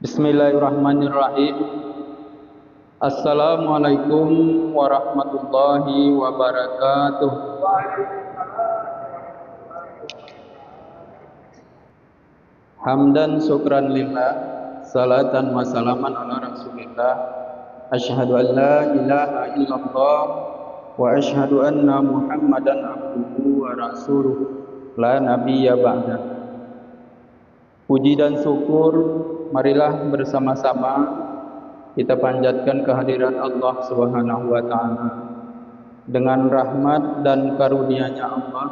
Bismillahirrahmanirrahim. Assalamualaikum warahmatullahi wabarakatuh. Hamdan syukran lillah, salatan wa salaman ala rasulillah. Asyhadu an la ilaha illallah wa asyhadu anna Muhammadan abduhu wa rasuluh la nabiyya ba'da. Puji dan syukur marilah bersama-sama kita panjatkan kehadiran Allah Subhanahu wa taala. Dengan rahmat dan karunia-Nya Allah,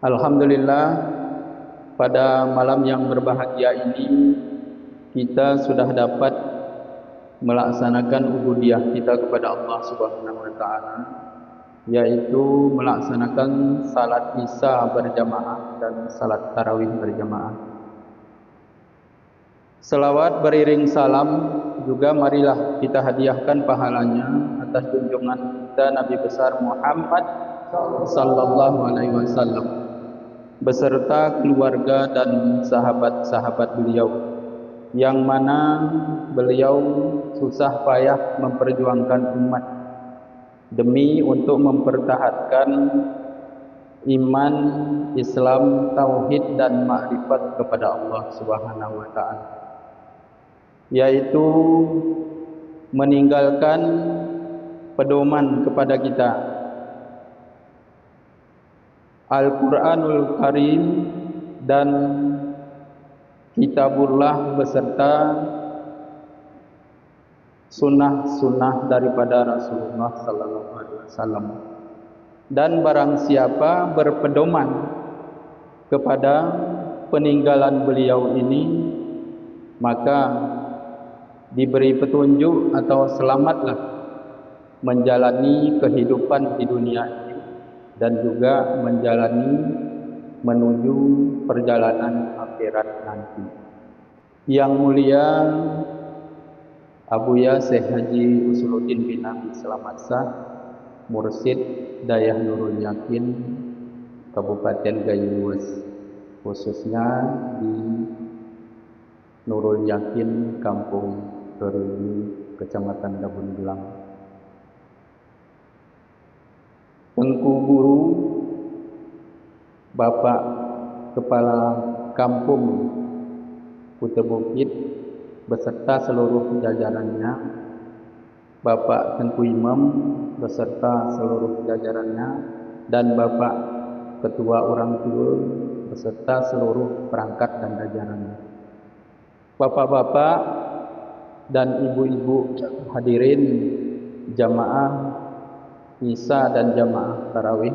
alhamdulillah pada malam yang berbahagia ini kita sudah dapat melaksanakan ubudiyah kita kepada Allah Subhanahu wa taala, yaitu melaksanakan salat Isya berjamaah dan salat tarawih berjamaah. Selawat beriring salam juga marilah kita hadiahkan pahalanya atas junjungan kita Nabi besar Muhammad sallallahu alaihi wasallam beserta keluarga dan sahabat-sahabat beliau, yang mana beliau susah payah memperjuangkan umat demi untuk mempertahankan iman, Islam, tauhid dan makrifat kepada Allah Subhanahu wa taala, yaitu meninggalkan pedoman kepada kita Al-Quranul Karim dan Kitabullah beserta sunnah-sunnah daripada Rasulullah sallallahu alaihi wasallam. Dan barang siapa berpedoman kepada peninggalan beliau ini, maka diberi petunjuk atau selamatlah menjalani kehidupan di dunia ini dan juga menjalani menuju perjalanan akhirat nanti. Yang mulia Abuya Syekh Haji Usuluddin bin Abi Selamat Shah, Mursyid Dayah Nurul Yakin Kabupaten Gayuwes, khususnya di Nurul Yakin Kampung Kerugi, Kecamatan Dabun Gelang. Tengku Guru, Bapak Kepala Kampung Kuta Bukit beserta seluruh jajarannya, Bapak Tengku Imam beserta seluruh jajarannya, dan Bapak Ketua Orang Tua beserta seluruh perangkat dan jajarannya. Bapak-bapak dan ibu-ibu hadirin jamaah Isya dan jamaah tarawih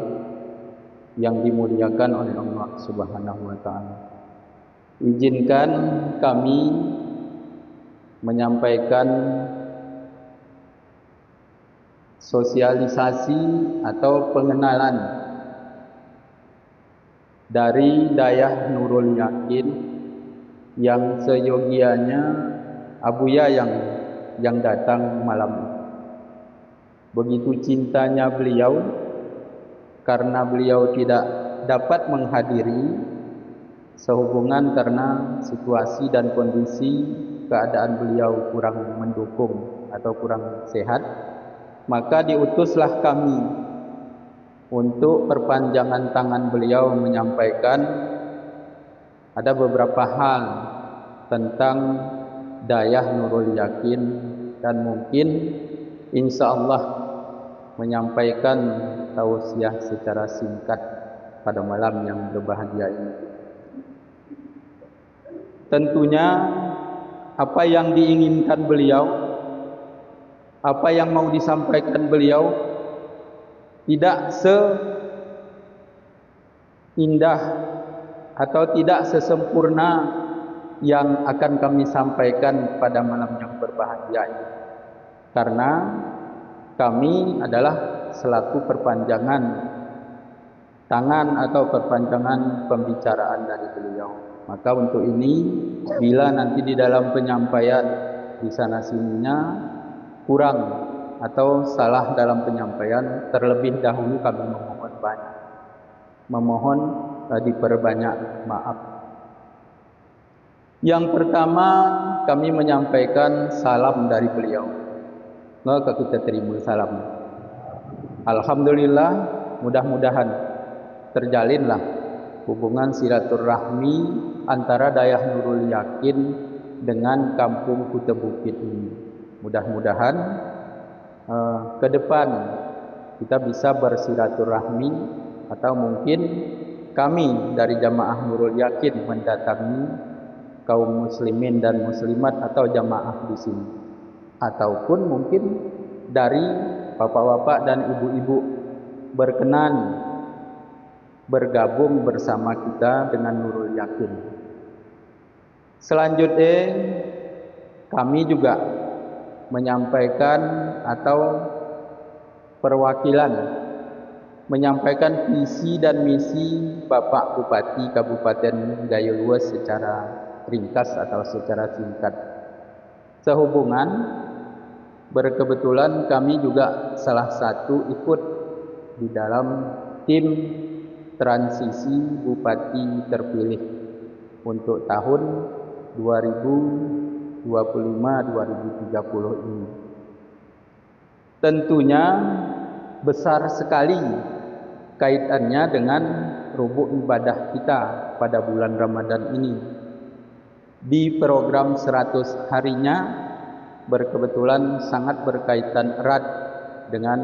yang dimuliakan oleh Allah Subhanahu wa taala. Izinkan kami menyampaikan sosialisasi atau pengenalan dari Dayah Nurul Yakin yang seyogianya Abuya yang datang malam ini. Begitu cintanya beliau, karena beliau tidak dapat menghadiri sehubungan karena situasi dan kondisi keadaan beliau kurang mendukung atau kurang sehat, maka diutuslah kami untuk perpanjangan tangan beliau menyampaikan ada beberapa hal tentang Dayah Nurul Yakin, dan mungkin insya Allah menyampaikan tausiah secara singkat pada malam yang berbahagia ini. Tentunya apa yang diinginkan beliau, apa yang mau disampaikan beliau tidak seindah atau tidak sesempurna yang akan kami sampaikan pada malam yang berbahagia ini, karena kami adalah selaku perpanjangan tangan atau perpanjangan pembicaraan dari beliau. Maka untuk ini, bila nanti di dalam penyampaian di sana sininya kurang atau salah dalam penyampaian, terlebih dahulu kami memohon diperbanyak maaf. Yang pertama, kami menyampaikan salam dari beliau. Maka kita terima salam. Alhamdulillah, mudah-mudahan terjalinlah hubungan silaturahmi antara Dayah Nurul Yakin dengan kampung Kuta Bukit ini. Mudah-mudahan ke depan kita bisa bersilaturahmi, atau mungkin kami dari Jamaah Nurul Yakin mendatangi kaum muslimin dan muslimat atau jamaah di sini, ataupun mungkin dari bapak-bapak dan ibu-ibu berkenan bergabung bersama kita dengan Nurul Yakin. Selanjutnya kami juga menyampaikan atau perwakilan menyampaikan visi dan misi Bapak Bupati Kabupaten Gayo Luas secara ringkas atau secara singkat. Sehubungan berkebetulan kami juga salah satu ikut di dalam tim transisi Bupati terpilih untuk tahun 2025-2030 ini. Tentunya besar sekali kaitannya dengan rubuk ibadah kita pada bulan Ramadan ini. Di program 100 harinya berkebetulan sangat berkaitan erat dengan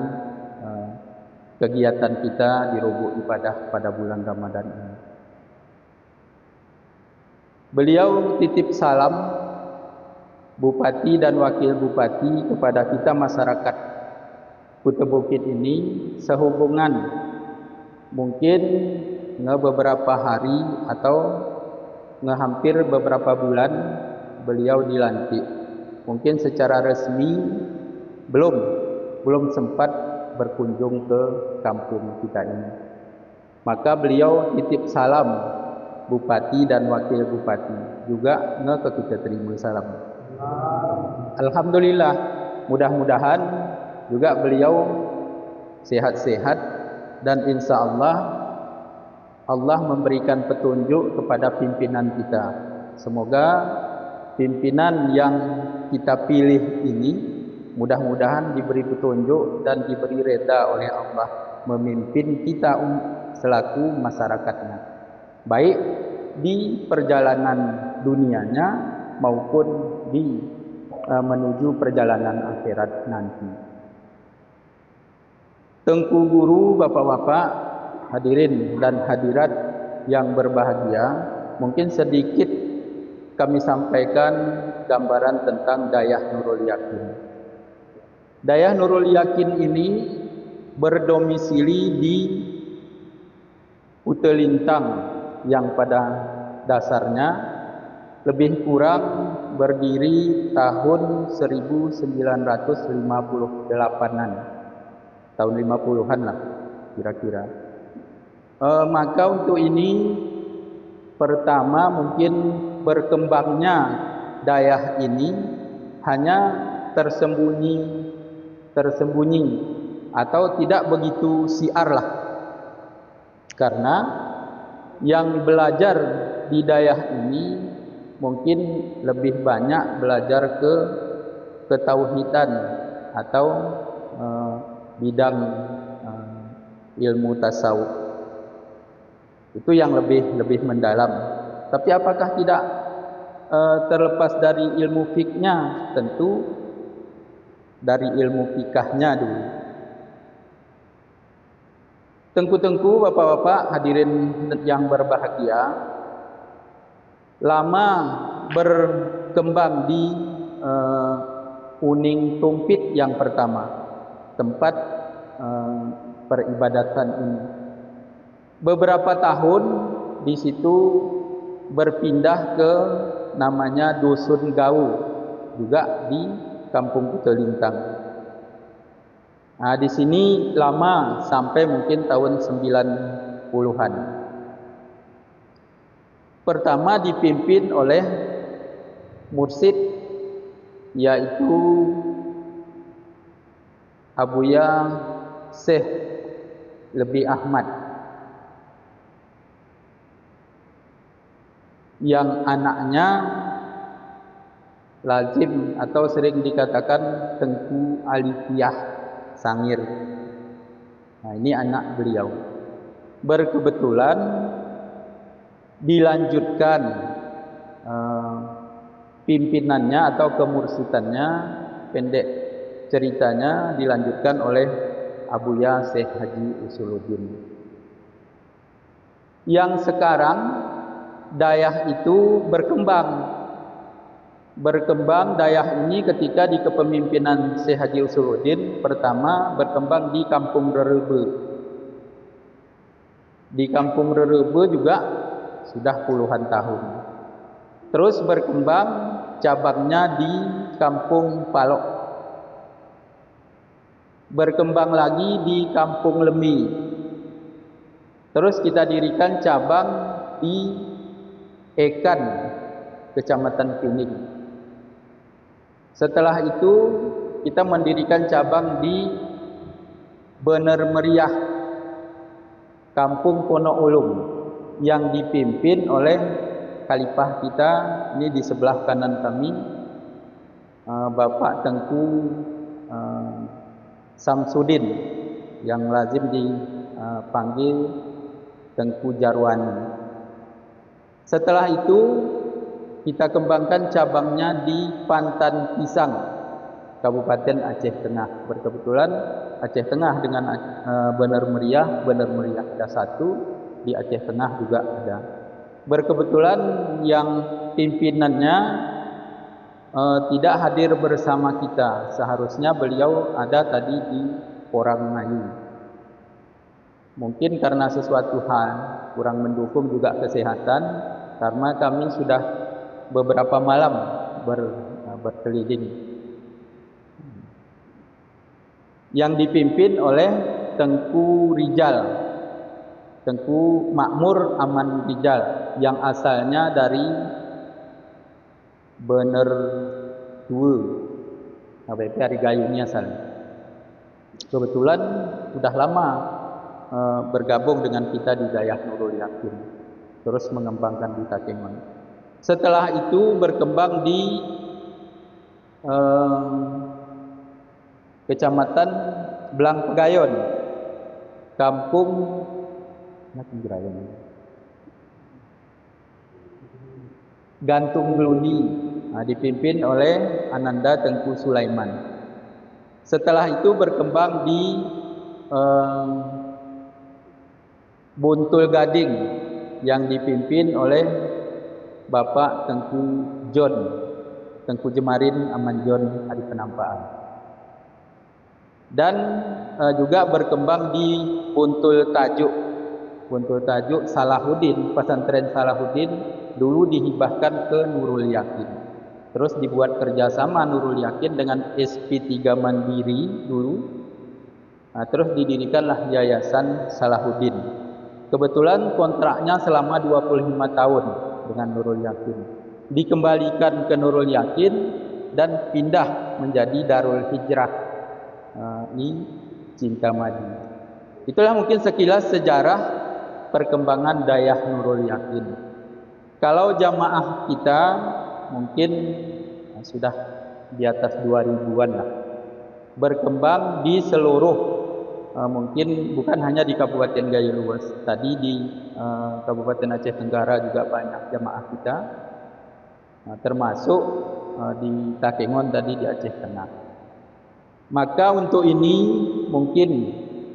kegiatan kita di rubuk ibadah pada bulan Ramadan ini. Beliau titip salam Bupati dan Wakil Bupati kepada kita masyarakat Kuta Bukit ini, sehubungan mungkin beberapa hari atau hampir beberapa bulan beliau dilantik. Mungkin secara resmi belum sempat berkunjung ke kampung kita ini. Maka beliau titip salam Bupati dan Wakil Bupati, juga ke kita terima salam. Alhamdulillah, mudah-mudahan juga beliau sehat-sehat dan insya Allah memberikan petunjuk kepada pimpinan kita. Semoga pimpinan yang kita pilih ini mudah-mudahan diberi petunjuk dan diberi reda oleh Allah memimpin kita selaku masyarakatnya, baik di perjalanan dunianya maupun di menuju perjalanan akhirat nanti. Tengku Guru, bapak-bapak, hadirin dan hadirat yang berbahagia, mungkin sedikit kami sampaikan gambaran tentang Dayah Nurul Yakin. Dayah Nurul Yakin ini berdomisili di Utelintang yang pada dasarnya lebih kurang berdiri tahun 1958-an, tahun 50-an lah kira-kira. Maka untuk ini pertama mungkin berkembangnya Dayah ini hanya tersembunyi atau tidak begitu siar lah, karena yang belajar di Dayah ini mungkin lebih banyak belajar ke ketauhidan atau bidang ilmu tasawuf. Itu yang lebih mendalam. Tapi apakah tidak terlepas dari ilmu fikihnya? Tentu dari ilmu fikahnya dulu. Tengku-tengku, bapak-bapak, hadirin yang berbahagia, lama berkembang di Uning Tumpit yang pertama, tempat peribadatan ini. Beberapa tahun di situ berpindah ke namanya Dusun Gau, juga di Kampung Utelintang. Nah, di sini lama sampai mungkin tahun 90-an. Pertama dipimpin oleh mursyid, yaitu Abuya Syekh Lebih Ahmad, yang anaknya lazim atau sering dikatakan Tengku Alifiyah Sangir. Nah, ini anak beliau. Berkebetulan dilanjutkan pimpinannya atau kemursitannya, pendek ceritanya, dilanjutkan oleh Abuya Syekh Haji Usuluddin. Yang sekarang dayah itu berkembang dayah ini ketika di kepemimpinan Syekh Haji Usuluddin pertama berkembang di Kampung Rerebe. Di Kampung Rerebe juga sudah puluhan tahun. Terus berkembang cabangnya di Kampung Palok. Berkembang lagi di Kampung Lemi. Terus kita dirikan cabang di Ekan, Kecamatan Kuning. Setelah itu kita mendirikan cabang di Bener Meriah, Kampung Ponok Ulum, yang dipimpin oleh khalifah kita, ini di sebelah kanan kami, Bapak Tengku Samsudin, yang lazim dipanggil Tengku Jarwani. Setelah itu kita kembangkan cabangnya di Pantan Pisang, Kabupaten Aceh Tengah. Berkebetulan Aceh Tengah dengan Bener Meriah ada satu, di Aceh Tengah juga ada. Berkebetulan yang pimpinannya tidak hadir bersama kita. Seharusnya beliau ada tadi di Porangmayu. Mungkin karena sesuatu hal kurang mendukung juga kesehatan, karena kami sudah beberapa malam berkeliling. Yang dipimpin oleh Tengku Rijal, Tengku Makmur Aman Rijal, yang asalnya dari Bener Dua, HBP Arigayu ini asalnya. Kebetulan sudah lama bergabung dengan kita di Dayah Nurul Yakin, terus mengembangkan di Takengon. Setelah itu berkembang di Kecamatan Belang Pegayon, Kampung Gantung Geluni, dipimpin oleh Ananda Tengku Sulaiman. Setelah itu berkembang di Buntul Gading, yang dipimpin oleh Bapak Tengku John, Tengku Jemarin Aman John Adi Penampaan. Dan juga berkembang di Buntul Tajuk Salahuddin, pesantren Salahuddin dulu dihibahkan ke Nurul Yakin. Terus dibuat kerjasama Nurul Yakin dengan SP3 Mandiri dulu. Terus didirikanlah Yayasan Salahuddin. Kebetulan kontraknya selama 25 tahun dengan Nurul Yakin. Dikembalikan ke Nurul Yakin dan pindah menjadi Darul Hijrah di Cintamani. Itulah mungkin sekilas sejarah perkembangan Dayah Nurul Yakin. Kalau jamaah kita mungkin sudah di atas 2000-an lah. Berkembang di seluruh, mungkin bukan hanya di Kabupaten Gayo Luas. Tadi di Kabupaten Aceh Tenggara juga banyak jamaah kita, termasuk di Takengon tadi di Aceh Tengah. Maka untuk ini mungkin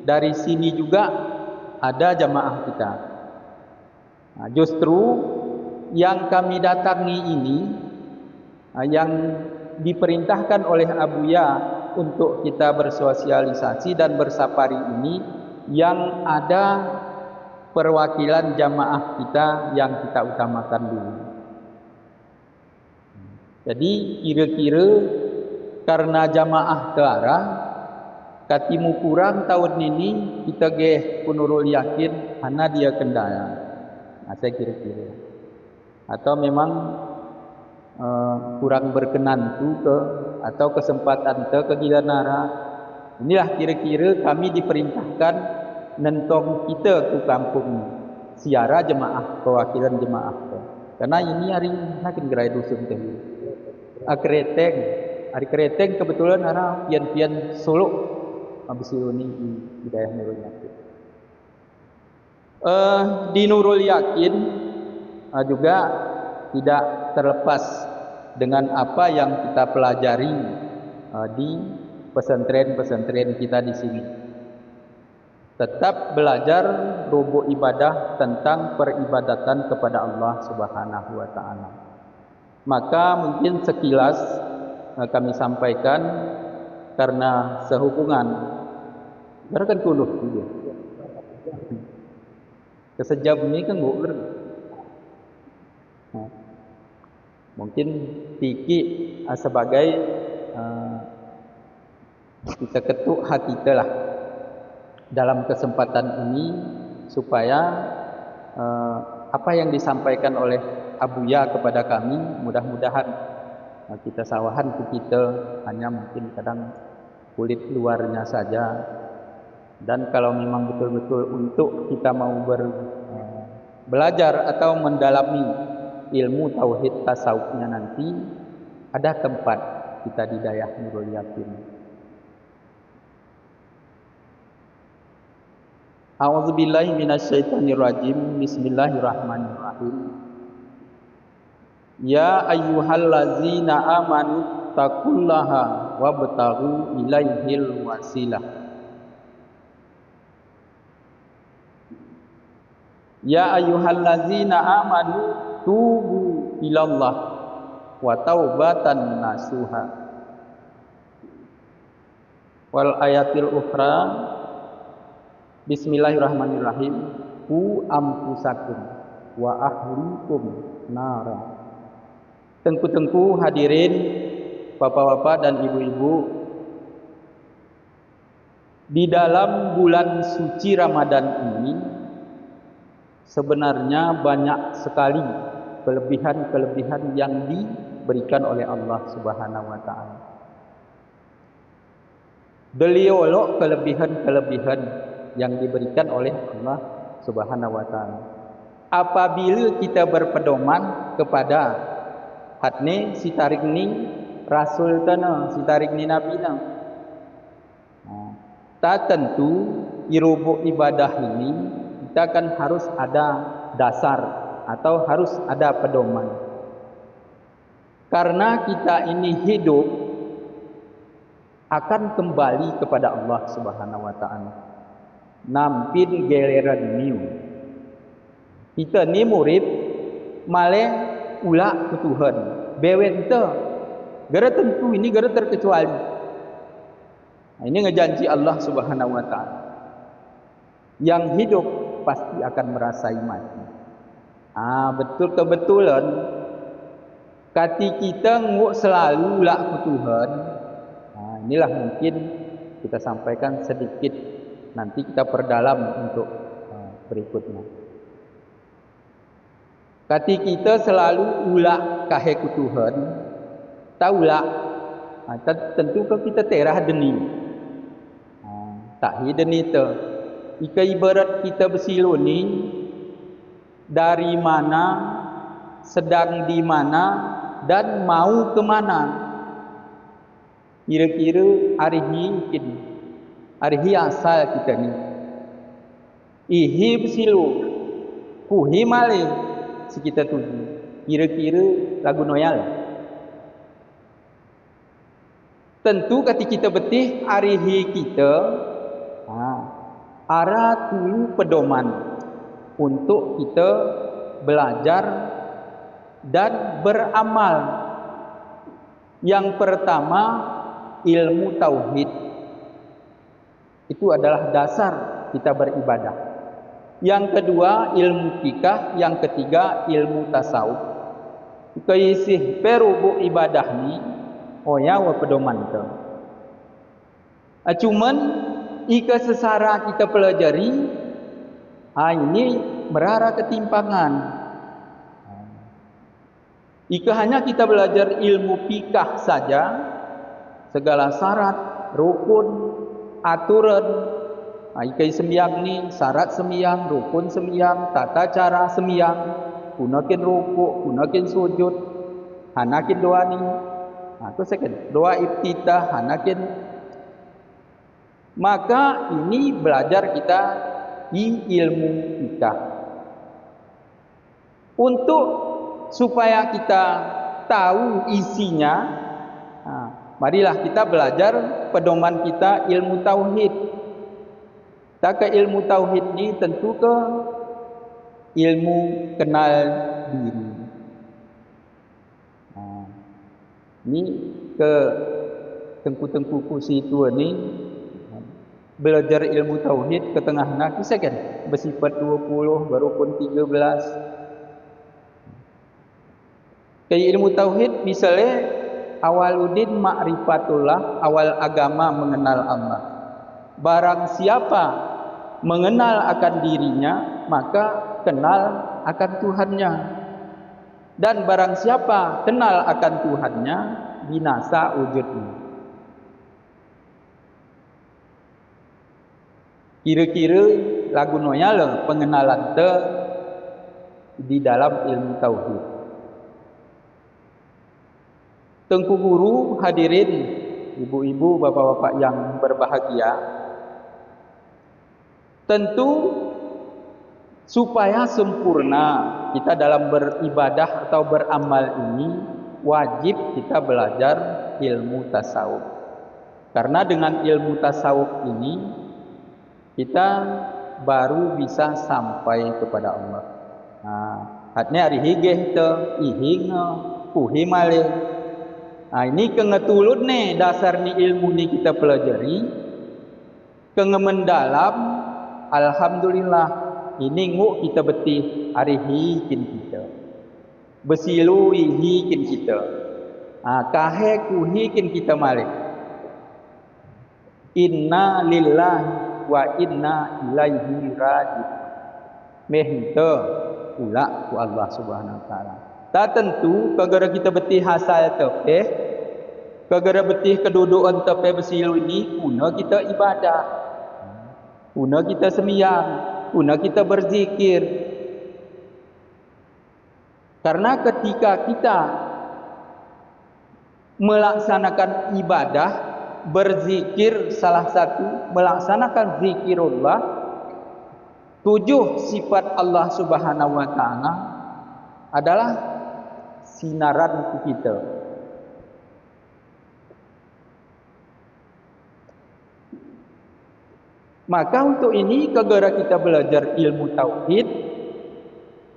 dari sini juga ada jamaah kita. Justru yang kami datangi ini, yang diperintahkan oleh Abuya untuk kita bersosialisasi dan bersafari ini, yang ada perwakilan jamaah kita yang kita utamakan dulu. Jadi kira-kira karena jamaah terarah, katimu kurang tahun ini kita geh Nurul Yakin hana dia kendala. Saya kira-kira. Atau memang kurang berkenan tu ke, atau kesempatan ke Gilanara. Inilah kira-kira kami diperintahkan nentong kita ke kampung siara jemaah, perwakilan jemaah. Karena ini hari makin gerai dusun tadi. Kereteng. Hari kereteng kebetulan ada pian-pian Solo habis ini di daerah Nurul Yakin. Di Nurul Yakin juga tidak terlepas dengan apa yang kita pelajari di pesantren-pesantren kita di sini. Tetap belajar rubuk ibadah tentang peribadatan kepada Allah Subhanahu wa taala. Maka mungkin sekilas kami sampaikan karena sehubungan berakan kuluh dia. Kesejam ini kan bukan. Mungkin Tiki sebagai kita ketuk hati kita lah dalam kesempatan ini supaya apa yang disampaikan oleh Abuya kepada kami mudah-mudahan kita sawahan ke kita hanya mungkin kadang kulit luarnya saja, dan kalau memang betul-betul untuk kita mau belajar atau mendalami ilmu tauhid tasawufnya nanti ada tempat kita di daerah Nurul Yakin. A'udzubillahi minasyaitonirrajim. Bismillahirrahmanirrahim. Ya ayyuhallazina amanu taqullaha wabtaghu ilaihil wasilah. Ya ayyuhallazina amanu tubu ilallah wa taubatan nasuha. Wal ayatil ukhra. Bismillahirrahmanirrahim. Ku ampusakum wa ahlikum nara. Tengku-tengku hadirin, bapak-bapak dan ibu-ibu, di dalam bulan suci Ramadan ini sebenarnya banyak sekali kelebihan-kelebihan yang diberikan oleh Allah Subhanahu wa taala. Beliau kelebihan-kelebihan yang diberikan oleh Allah Subhanahu wa taala. Apabila kita berpedoman kepada hatne si tarik ni rasul tanah, si tarik ni nabi na. Tak tentu irubuk ibadah ini kita kan harus ada dasar atau harus ada pedoman. Karena kita ini hidup akan kembali kepada Allah Subhanahu wa taala. Nampil geleran niu. Kita ni murid male ulah ke Tuhan. Bewen te. Gara tentu ini gara terkecuali. Ini ngejanji Allah Subhanahu wa taala. Yang hidup pasti akan merasai mati. Betul kebetulan kati kita nguk selalu ulah ke Tuhan. Inilah mungkin kita sampaikan sedikit, nanti kita perdalam untuk berikutnya. Kati kita selalu ulah kahe ku Tuhan, taulah tentu kalau kita terah deni. Tak deni te. Ika ibarat kita bersilu ni dari mana, sedang di mana dan mau ke mana. Kira-kira hari ini asal kita ni. Ihi bersilu, kuhi malih. Kita tuju kira-kira lagu noyal. Tentu ketika kita betih arihi kita arah dulu pedoman untuk kita belajar dan beramal. Yang pertama ilmu tauhid. Itu adalah dasar kita beribadah. Yang kedua ilmu fikih, yang ketiga ilmu tasawuf. Keisih perubu ibadah ni wa pedoman tu. Cuman ika sesara kita pelajari ini merara ketimpangan. Ika hanya kita belajar ilmu fikih saja, segala syarat, rukun, aturan, ikai sembiang ni, syarat sembiang, rukun sembiang, tata cara sembiang, gunakan rukuk, gunakan sujud, hanakin doa ni. Itu second. Doa iftitah hanakin. Maka ini belajar kita di ilmu fikih. Untuk supaya kita tahu isinya, marilah kita belajar pedoman kita ilmu tauhid. Tak ke ilmu tauhid ini tentu ke ilmu kenal diri. Ini ke tengku-tengku kursi itu ni belajar ilmu tauhid ke tengah nak kisah kan bersifat 20 baru pun 13. Kayak ilmu tauhid misalnya awaludin ma'rifatullah, awal agama mengenal Allah. Barang siapa mengenal akan dirinya, maka kenal akan Tuhannya. Dan barang siapa kenal akan Tuhannya, binasa wujudnya. Kira-kira lagu noyala pengenalan te di dalam ilmu tauhid. Tengku guru hadirin, ibu-ibu, bapak-bapak yang berbahagia, tentu supaya sempurna kita dalam beribadah atau beramal ini, wajib kita belajar ilmu tasawuf. Karena dengan ilmu tasawuf ini kita baru bisa sampai kepada Allah. Hatnya hari higeh te ihing puhi malih. Ini kengetulut nih dasar ni ilmu ni kita pelajari. Kengemendalam, alhamdulillah ini nguk kita betih hari hikin kita. Besilu hikin kita. Kahe kuhikin kita malik. Inna lillahi wa inna ilaihi raji'un. Mehinte pula ku Allah Subhanahu wa taala. Tak tentu kagara kita betih hasal tepe, kagara betih kedudukan tepe besilu ini guna kita ibadah, guna kita sembahyang, guna kita berzikir. Karena ketika kita melaksanakan ibadah, berzikir salah satu, melaksanakan zikirullah, 7 sifat Allah Subhanahu wa taala adalah sinaran kita. Maka untuk ini kagara kita belajar ilmu tauhid,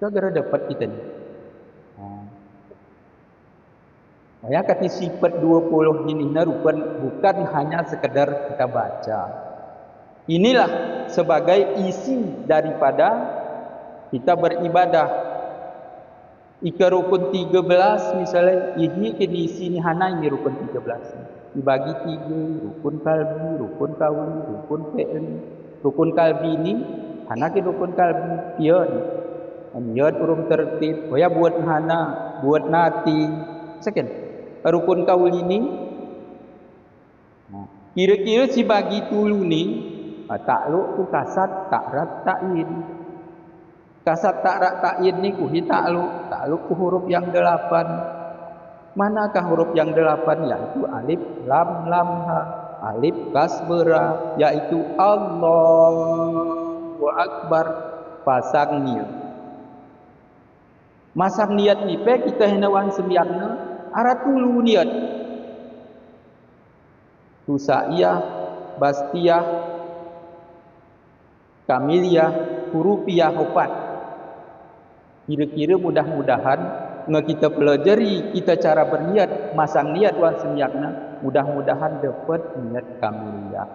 kagara dapat kita ni. Ya kata sifat 20 ini bukan hanya sekedar kita baca. Inilah sebagai isi daripada kita beribadah. Ika rukun 13 misalnya, ini kini isi ni hana ini rukun 13. Dibagi 3, rukun kalbi, rukun kawi, rukun fi'li. Rukun kalbi ini hana ke rukun kalbi pion. Niat urung tertib, ya buat hana, buat nati. Second. Rukun kaul ini kira-kira si bagi tulu ni takluk tu kasat takrat ta'in. Kasat takrat ta'in ni kuhi takluk ku huruf yang 8. Manakah huruf yang 8? Yaitu alif lam lam ha, alif kasbera, yaitu Allahu Akbar, pasang niat. Masang niat ni pe kita hendak sembiangna arah tulu niat. Tusaiyah, bastiyah, kamiliyah, hurufiyah, opat. Kira-kira mudah-mudahan kita pelajari kita cara berniat, masang niat wan semyakna, mudah-mudahan dapat niat kamiliyah.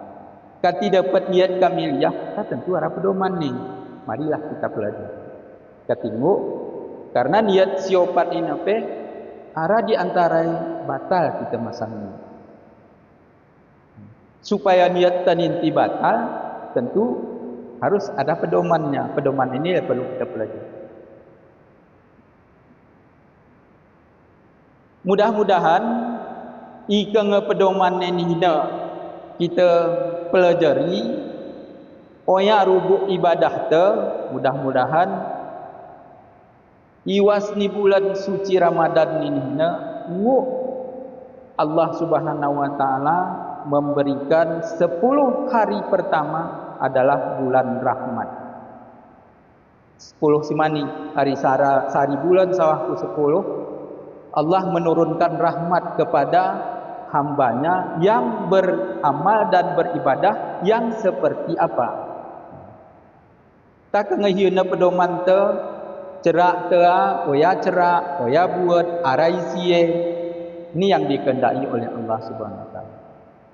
Kalau dapat niat kamiliyah, tentu arah pedoman ni. Marilah kita pelajari. Kita tengok, karena niat siopat ini apa? Arah di antara batal kita masang niat. Supaya niat taninti batal, tentu harus ada pedomannya. Pedoman ini perlu kita pelajari. Mudah-mudahan ikang pedoman ini kita pelajari, oya rubuk ibadah te, mudah-mudahan iwas ni bulan suci Ramadan ini Allah Subhanahu wa taala memberikan 10 hari pertama adalah bulan rahmat. 10 simani hari sehari bulan sawahku 10, Allah menurunkan rahmat kepada hambanya yang beramal dan beribadah yang seperti apa. Tak kengehiuna pedoman te cerak tea, oya cerak, oya buat, arai sie. Ini yang dikehendaki oleh Allah Subhanahu wa taala.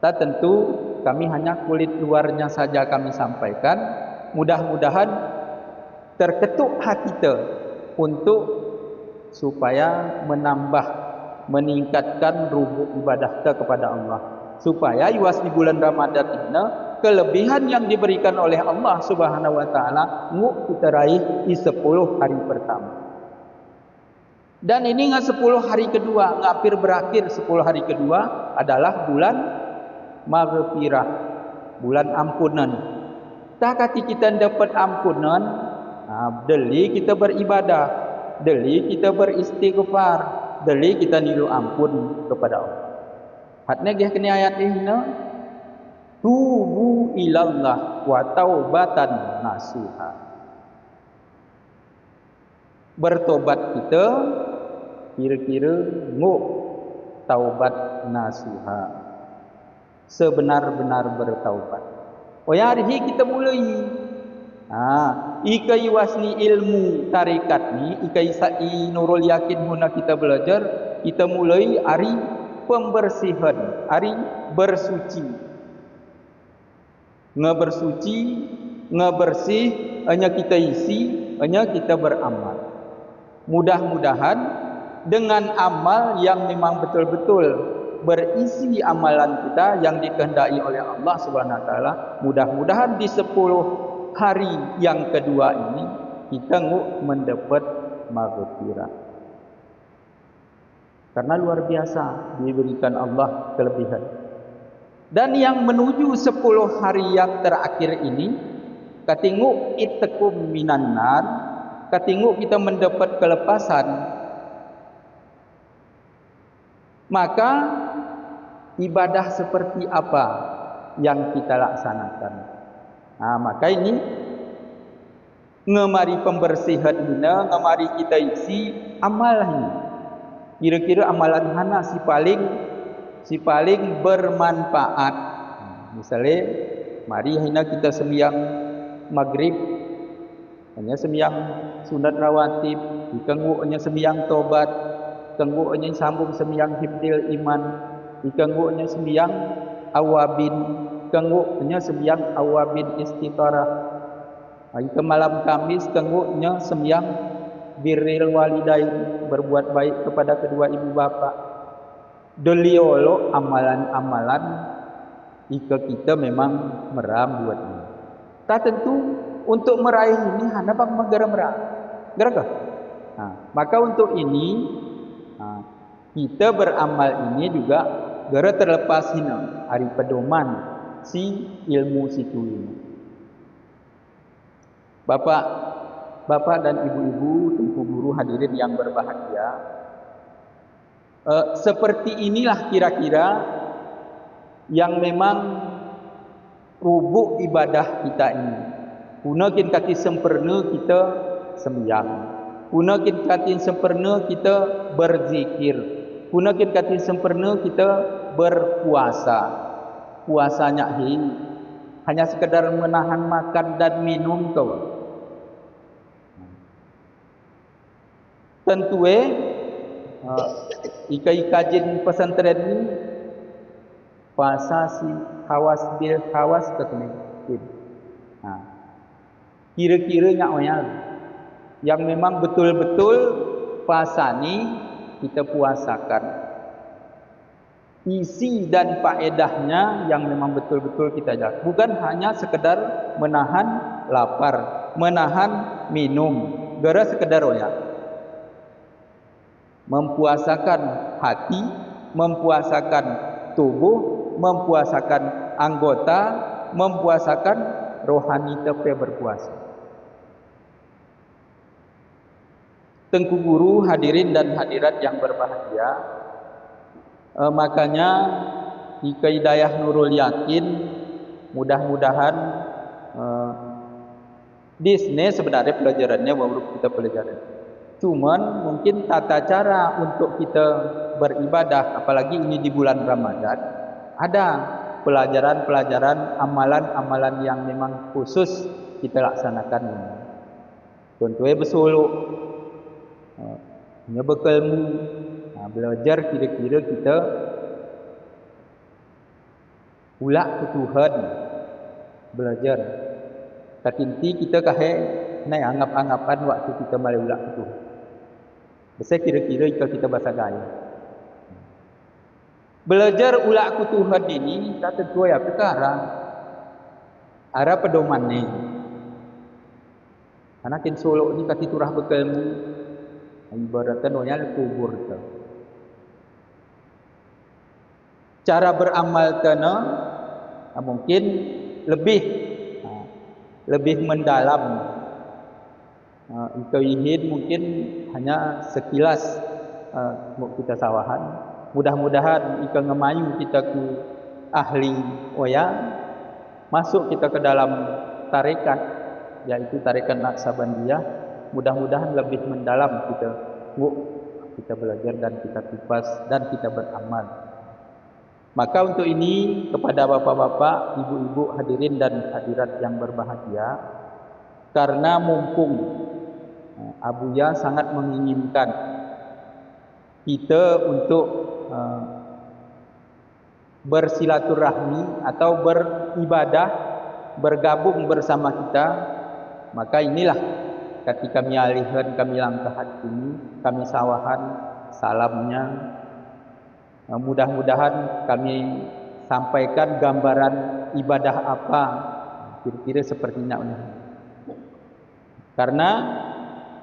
Tak tentu kami hanya kulit luarnya saja kami sampaikan. Mudah-mudahan terketuk hati kita untuk supaya meningkatkan rubuk ibadah kita kepada Allah, supaya yuas di bulan Ramadan ini kelebihan yang diberikan oleh Allah Subhanahu wa taala nguk kita raih di 10 hari pertama. Dan ini 10 hari kedua, hampir berakhir 10 hari kedua adalah bulan maghfirah, bulan ampunan. Tak kati kita dapat ampunan, deli kita beribadah, deli kita beristighfar, deli kita nilu ampun kepada Allah. Hatnya gih kini ayat ini, tubu ilallah wa taubatan nasuha. Bertobat kita kira-kira nguk taubat nasuha, sebenar-benar bertaubat. Oh ya, hari kita mulai. Ikai wasni ilmu tarikat ni, ikai sa'i nurul yakin huna kita belajar, kita mulai hari pembersihan, hari bersuci. Ngebersih, hanya kita isi, hanya kita beramal. Mudah-mudahan dengan amal yang memang betul-betul berisi amalan kita yang dikehendaki oleh Allah Subhanahu wa taala, mudah-mudahan di 10 hari yang kedua ini kita mendapat maghfirah. Karena luar biasa diberikan Allah kelebihan. Dan yang menuju 10 hari yang terakhir ini, katingu ittekum minan nar, katingu kita mendapat kelepasan, maka ibadah seperti apa yang kita laksanakan? Maka ini ngemari pembersihan ini, ngemari kita isi amal ini. Kira-kira amalan mana si paling bermanfaat. Misalnya, mari hina kita sembahyang maghrib, hanya sembahyang sunat rawatib, dikenggunya sembahyang tobat, kenggunya sambung sembahyang hifdzil iman, dikenggunya sembahyang awabin, kenggunya sembahyang awabin istitarah. Ke malam Kamis kenggunya sembahyang birril walidain, berbuat baik kepada kedua ibu bapa. Deliolo amalan-amalan jika kita memang meram buat ini. Tak tentu untuk meraih ini hanya bang megara-mera. Gerakah? Maka untuk ini kita beramal ini juga gara terlepas hina hari pedoman si ilmu situ ini. Bapak dan ibu-ibu, Tunku Guru hadirin yang berbahagia, seperti inilah kira-kira yang memang rubuk ibadah kita ini. Gunakin kaki sempurna kita sembahyang, gunakin kaki sempurna kita berzikir, gunakin kaki sempurna kita berpuasa. Puasanya hanya sekedar menahan makan dan minum kau. Tentu ikai kajin pesantren ini puasa si hawas bil hawas katanya. Kira-kira yang memang betul-betul puasa ni kita puasakan. Isi dan faedahnya yang memang betul-betul kita jaga. Bukan hanya sekedar menahan lapar, menahan minum, gara sekedar mempuasakan hati, mempuasakan tubuh, mempuasakan anggota, mempuasakan rohani tepe berpuasa. Tengku Guru hadirin dan hadirat yang berbahagia, Makanya di Hidayah Nurul Yakin mudah-mudahan di sini sebenarnya pelajarannya baru kita pelajaran. Cuman mungkin tata cara untuk kita beribadah, apalagi ini di bulan Ramadan, ada pelajaran-pelajaran, amalan-amalan yang memang khusus kita laksanakan. Contohnya bersolok, bekelmu, belajar kira-kira kita ulak ke Tuhan, belajar. Katinti kita kahe naik anggap-anggapan waktu kita malai ulak ke Tuhan. Besar kira-kira kita bahasa gaya. Belajar ulak ke Tuhan ini tak tentu ya perkara. Ara pedoman ni. Karena kin solok ni kati turah bekelmu. Ibaratkan nonya kubur tu. Cara beramal kena mungkin lebih mendalam. Ikaihin mungkin hanya sekilas kita sawahan. Mudah-mudahan ika ngemayu kita ke ahli oya, masuk kita ke dalam tarekat, yaitu tarekat Naqsabandiyah. Mudah-mudahan lebih mendalam kita belajar dan kita kupas dan kita beramal. Maka untuk ini kepada bapak-bapak, ibu-ibu hadirin dan hadirat yang berbahagia, karena mumpung Abuya sangat menginginkan kita untuk bersilaturahmi atau beribadah, bergabung bersama kita, maka inilah ketika kami alihkan, kami langkahan ini, kami sawahan salamnya. Mudah-mudahan kami sampaikan gambaran ibadah apa kira-kira seperti ini. Karena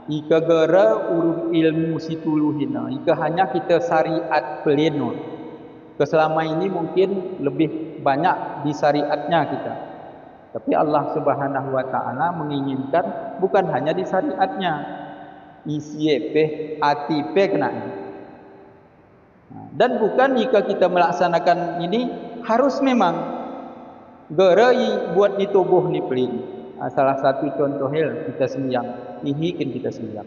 ika gera urut ilmu situluhina, ika hanya kita syariat pleno. Keselama ini mungkin lebih banyak di syariatnya kita. Tapi Allah Subhanahu wa taala menginginkan bukan hanya di syariatnya. Isiepe atipe kena. Dan bukan jika kita melaksanakan ini harus memang gerai buat di tubuh ni pelin. Salah satu contoh kita sembahyang, ihikin kita sembahyang.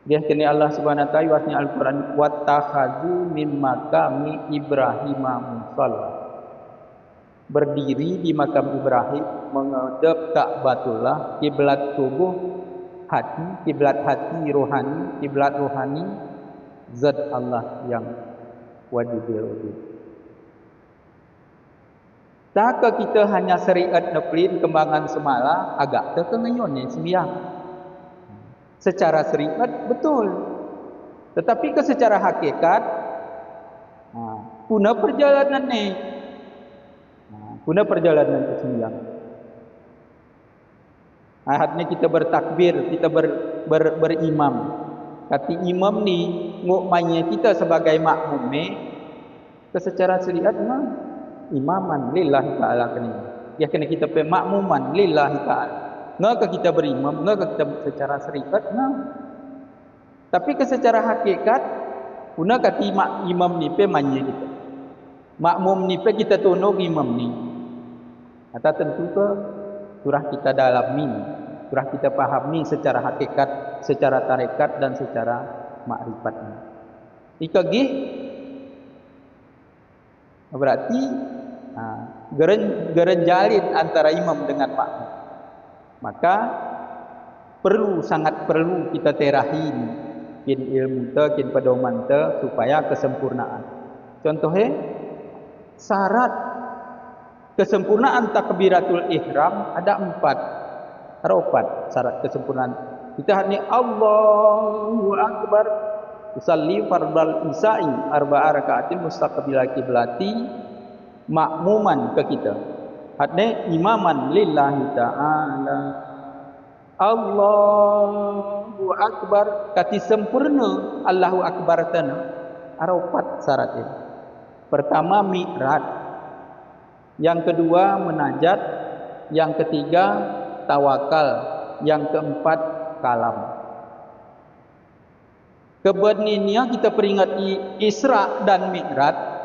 Dia kini Allah Subhanahu wa taala wasni Al-Qur'an wattakhadhu min maqami Ibrahim musalla. Berdiri di makam Ibrahim menghadap Ka'batullah, kiblat tubuh hati, kiblat hati rohani, kiblat rohani zat Allah yang wajib. Tak kita hanya syariat neplin kembangan semala agak terkenyon ni sembiang. Secara syariat betul. Tetapi ke secara hakikat guna perjalanan ni. Guna perjalanan ke sembiang. Ahadnya kita bertakbir, kita berimam. Kati imam ni ngukmanya kita sebagai makmum ni ke secara syariat imaman lillahi ta'ala kena. Ya kena kita pe makmuman lillahi ta'ala. Ngaka kita berimam, ngaka kita secara syariat Tapi ke secara hakikat guna kati imam ni pe manya kita. Makmum ni pe kita tunduk imam ni. Atau tentu ke surah kita dalami, surah kita pahami secara hakikat, secara tarekat dan secara makrifat. Ikagi berarti gerenjalin antara imam dengan makmum. Maka sangat perlu kita terahin kin ilmu te, kin pedoman te supaya kesempurnaan. Contohnya syarat kesempurnaan takbiratul ihram ada 4. Ada 4 syarat kesempurnaan. Kita ni Allahu Akbar usalli fardal isya'i arba'a raka'atin mustaqbilal qiblati makmuman ke kita. Hadne imaman lillahi ta'ala. Allahu Akbar kati sempurna Allahu Akbar tana. Ada 4 syarat ini. Pertama mi'rad. Yang kedua munajat, yang ketiga tawakal, yang keempat kalam. Kebeninnya kita peringati Isra dan Mi'raj.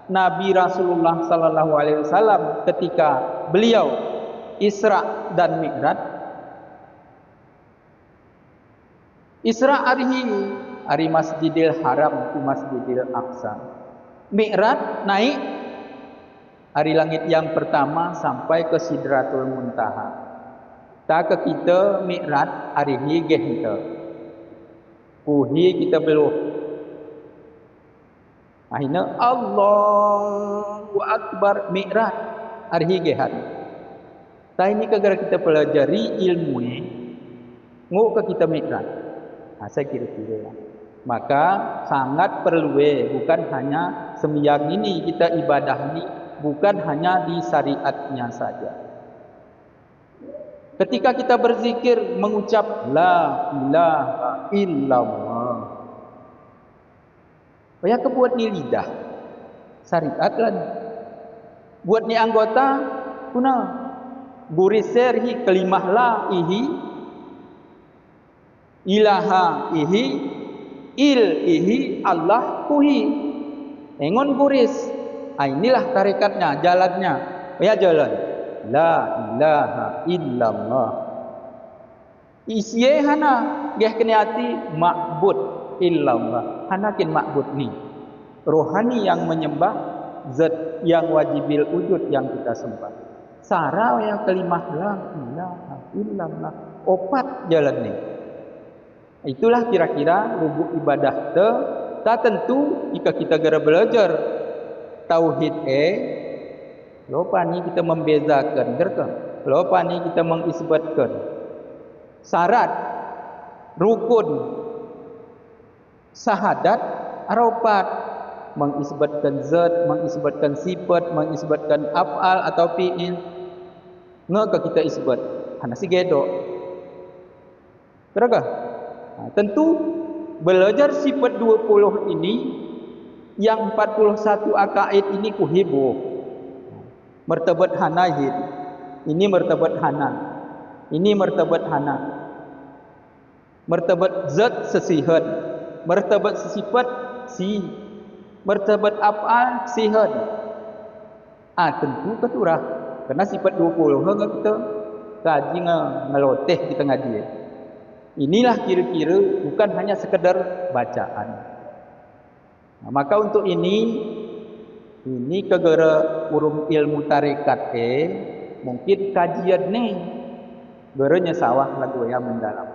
Nabi Rasulullah sallallahu alaihi wasallam ketika beliau Isra dan Mi'raj. Isra hari Masjidil Haram ke Masjidil Aqsa. Mi'raj naik hari langit yang pertama sampai ke Sidratul Muntaha. Tak ke kita Mi'raj hari ini kita. Puhi kita belum. Akhirnya Allahu Akbar Mi'raj hari ini hari. Tak ini gara kita pelajari ilmu ni, nguk ke kita Mi'raj. Saya kira-kira. Maka sangat perlu bukan hanya sembahyang ini kita ibadah ini, bukan hanya di syariatnya saja. Ketika kita berzikir mengucap la ilaha illallah. Banyak kebuat ni lidah. Syariat lah ni. Buat ni anggota kuna buriser hi kalimah la ihi ilaha ihi il ihi Allah kuhi. Engon buris. Inilah tarikatnya, jalannya. Ya jalan. La ilaha illallah. Isye hana geh keniati ma'bud illallah. Hanakin ma'bud ni. Rohani yang menyembah zat yang wajibil wujud yang kita sembah. Sarah ya kalimah la ilaha illallah. Opat jalan ni. Itulah kira-kira rubuk ibadah te. Tak tentu jika kita gara belajar tauhid lupa ni kita membezakan, lupa ni kita mengisbatkan syarat, rukun, syahadat, aropat, mengisbatkan zat, mengisbatkan sifat, mengisbatkan af'al atau fi'il. Ngaka kita isbat, hana si gedok. Teraka? Tentu belajar sifat 20 ini, yang 41 akaid ini kuhibu. Martabat hana ini martabat hana, ini martabat hana, martabat zat sesihat, martabat sifat si, martabat af'al sihat. Tentu keturah karena sifat 20 enggak kita kaji ngeloteh kita ngaji. Inilah kira-kira bukan hanya sekedar bacaan. Maka untuk ini kegera urung ilmu tarekat mungkin kajian ni geranya sawah lagu yang mendalam.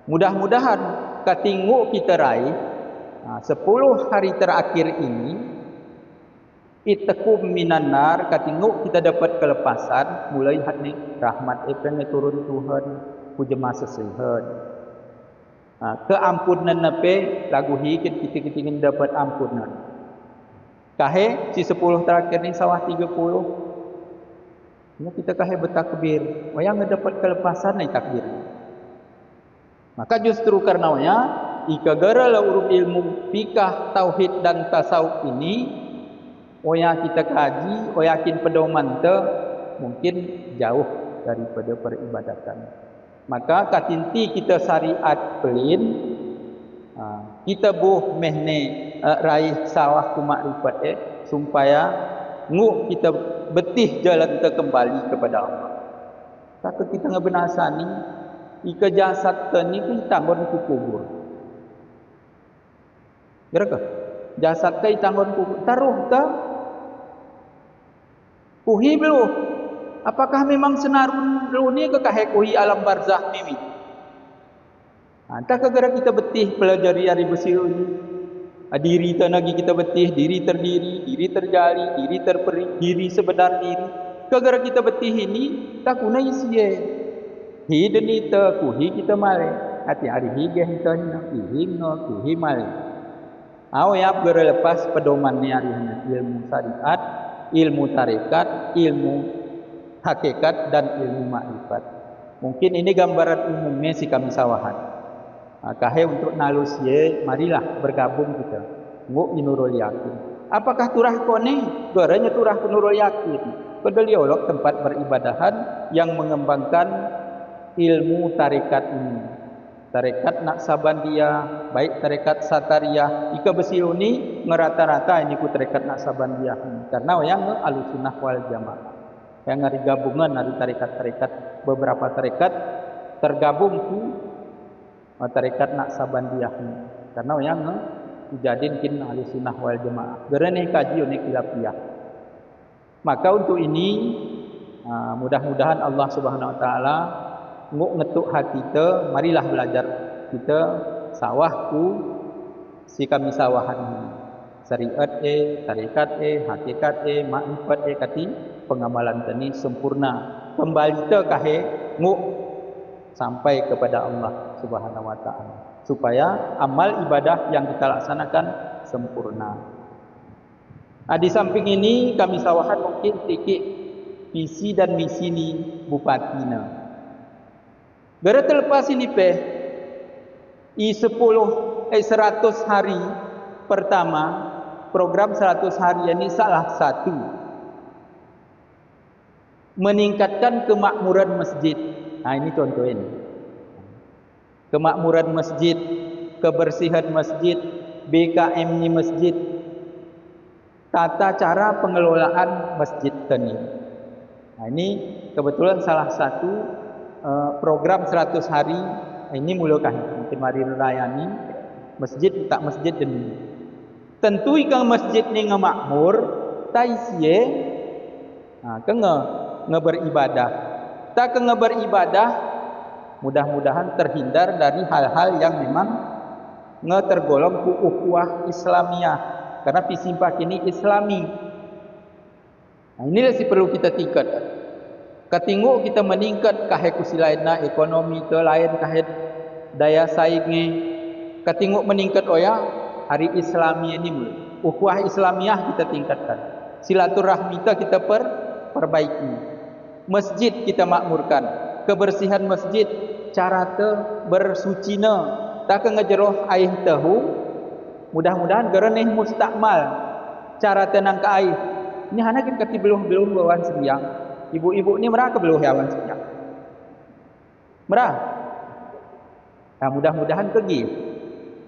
Mudah-mudahan katingu kita raih 10 hari terakhir ini itqum minan nar, katingu kita dapat kelepasan mulai hari rahmat epeng turun Tuhan puja masa sehat. Keampunan nape lagu hikit kita ingin dapat ampunan. Kahe si 10 terakhir ni sawah 30. Ini kita kahe bertakbir. Wayang dapat kelepasan naik takbir. Maka justru karenanya ikagara la urut ilmu fikah, tauhid dan tasawuf ini wayang kita kaji, wayakin pedoman te mungkin jauh daripada peribadatan. Maka katinti kita syariat pelin kita buh mehne raih sawah ku makrifat supaya nguk kita betih jalan kita kembali kepada Allah. Tak kita ngebenasani ika jasad ni tanggon ku kubur. Gerakah? Jasad kai tanggon ku taruh ta? Kuhi belum? Apakah memang senarun ni ke kahe kuhi alam barzakh mimi? Tak kegera kita betih pelajari hari bersih ini. Diri tanagi kita betih, diri terdiri, diri terjali, diri terperi, diri sebenar diri. Kegera kita betih ini, tak guna isi Hidden ita kuhi kita male. Hati hari hige kita hingno kuhi male. Awak gera lepas pedoman ni hari ilmu syariat, ilmu tarekat, ilmu hakikat dan ilmu makrifat. Mungkin ini gambaran umumnya si kami sawahan. Kahe untuk nalus marilah bergabung kita. Nguk inurul yakin. Apakah turah kone? Goranya turah nurul yakin. Kedeliolok tempat beribadahan yang mengembangkan ilmu tarekat ini. tarekat Naqsabandiyah, baik tarekat Satariyah, ika besiu ni ngerata-rata ini ku tarekat Naqsabandiyah. Karena yang Ahlussunnah wal Jamaah. Yang ngari gabungan dari tarekat-tarekat, beberapa tarekat tergabung ku tarekat Naqsabandiyah. Karena yang dijadiin kin Ahlussunnah wal Jamaah. Gerene kaji unik khilafiyah. Maka untuk ini mudah-mudahan Allah Subhanahu wa taala ngetuk hati kita, marilah belajar kita sawahku si kami sawahan syariat tarekat hakikat makrifat kati pengamalan tani sempurna kembali te kahe nguk sampai kepada Allah Subhanahu wa taala supaya amal ibadah yang kita laksanakan sempurna. Di samping ini kami sawahan mungkin tikik visi dan misi ni bupatina. Gara terlepas ini I10 100 hari pertama program 100 hari ini salah satu meningkatkan kemakmuran masjid. Ini contoh ini. Kemakmuran masjid, kebersihan masjid, BKM ni masjid, tata cara pengelolaan masjid tadi. Ini kebetulan salah satu program 100 hari ini mulakan mungkin mari rayani masjid tak masjid demi tentu ikang masjid ni ngemakmur taisie ke beribadah tak ke beribadah mudah-mudahan terhindar dari hal-hal yang memang tergolong ku ukhuwah Islamiyah karena pisimpak ini Islami. Inilah sih perlu kita tingkatkan. Ketinggu kita meningkat kahe kusilainna ekonomi ke lain kahe daya saingnya ketinggu meningkat hari Islami ini ukhuwah Islamiyah kita tingkatkan silaturahmi kita perbaiki masjid kita makmurkan kebersihan masjid cara bersucina tak ngejeroh air tahu mudah-mudahan gereneh mustakmal cara tenang ke air ini hana kita belum bawan sembiang. Ibu-ibu ni merah ke belum hewan senyap? Merah. Mudah-mudahan pergi.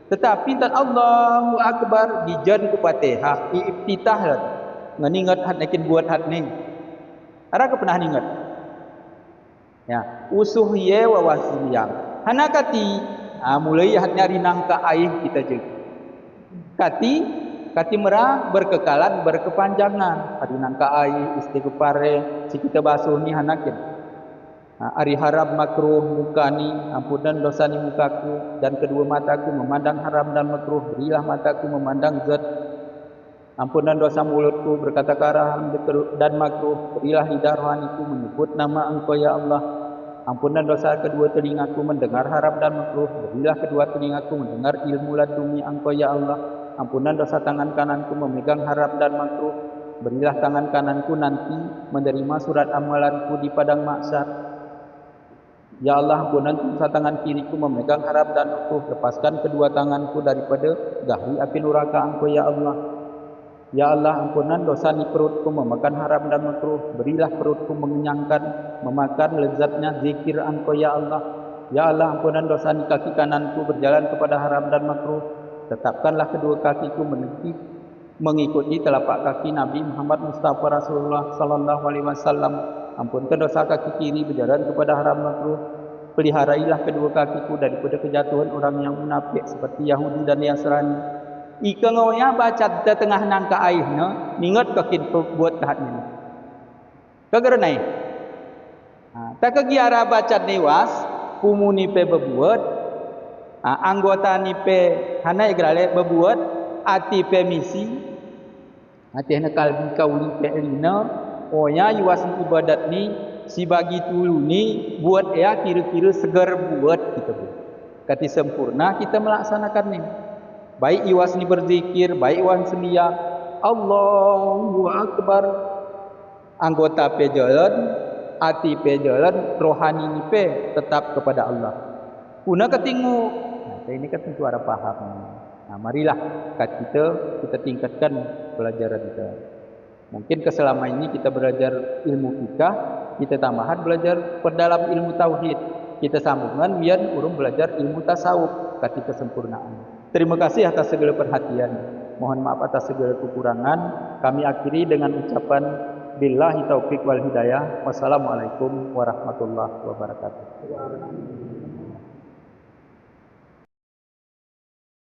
Tetapi tak Allahu Akbar dijan ku Fatihah iftitah lah. Ngeningat hat nakin buat hat ni. Ada ke pernah ningat? Ya, usuh ye wa wasiyang. Hana kati mulai hat nyari nangka air kita je. Kati merah berkekalan berkepanjangan hari nangka air istighfare si kita basuh ni hanakin ari haram makruh muka ni ampunan dosa ni mukaku dan kedua mataku memandang haram dan makruh berilah mataku memandang zat ampunan dosa mulutku berkata haram dan makruh berilah lidah rohaniku menyebut nama engkau ya Allah ampunan dosa kedua telingaku mendengar haram dan makruh berilah kedua telingaku mendengar ilmu laduni engkau ya Allah ampunan dosa tangan kananku memegang haram dan makruh. Berilah tangan kananku nanti menerima surat amalanku di padang mahsyar. Ya Allah, ampunan dosa tangan kiriku memegang haram dan makruh. Lepaskan kedua tanganku daripada gahi api neraka engkau ya Allah. Ya Allah, ampunan dosa ni perutku memakan haram dan makruh. Berilah perutku mengenyangkan, memakan lezatnya zikir engkau ya Allah. Ya Allah, ampunan dosa ni kaki kananku berjalan kepada haram dan makruh. Tetapkanlah kedua kakiku mengikuti telapak kaki Nabi Muhammad Mustafa Rasulullah sallallahu alaihi wasallam. Ampunkan dosa kaki kiri berjalan kepada haram makruh. Peliharailah kedua kakiku daripada kejatuhan orang yang munafik seperti Yahudi dan Nasrani. Ika ngoya baca di tengah nangka airna ningat kakin buat kahatnya. Kagerenai. Tak kegiara baca dewas kumuni pe berbuat anggota ni pe hana igrale berbuat ati pe misi ati hana kalbi kauli pe lina oya yuas ibadat ni si bagi tulu ni buat kira-kira segar buat kita buat kati sempurna kita melaksanakan ni baik yuas ni berzikir baik wan semia Allahu Akbar anggota pe jalan ati pe jalan rohani ni pe tetap kepada Allah kuna ketinggu ini kan tentu ada paham. Marilah kita tingkatkan pelajaran kita. Mungkin keselama ini kita belajar ilmu fikah, kita tambahan belajar perdalam ilmu tauhid. kita sambungan biar urung belajar ilmu tasawuf kati kesempurnaan. Terima kasih atas segala perhatian. Mohon maaf atas segala kekurangan. Kami akhiri dengan ucapan billahi taufik wal hidayah. Wassalamualaikum warahmatullahi wabarakatuh.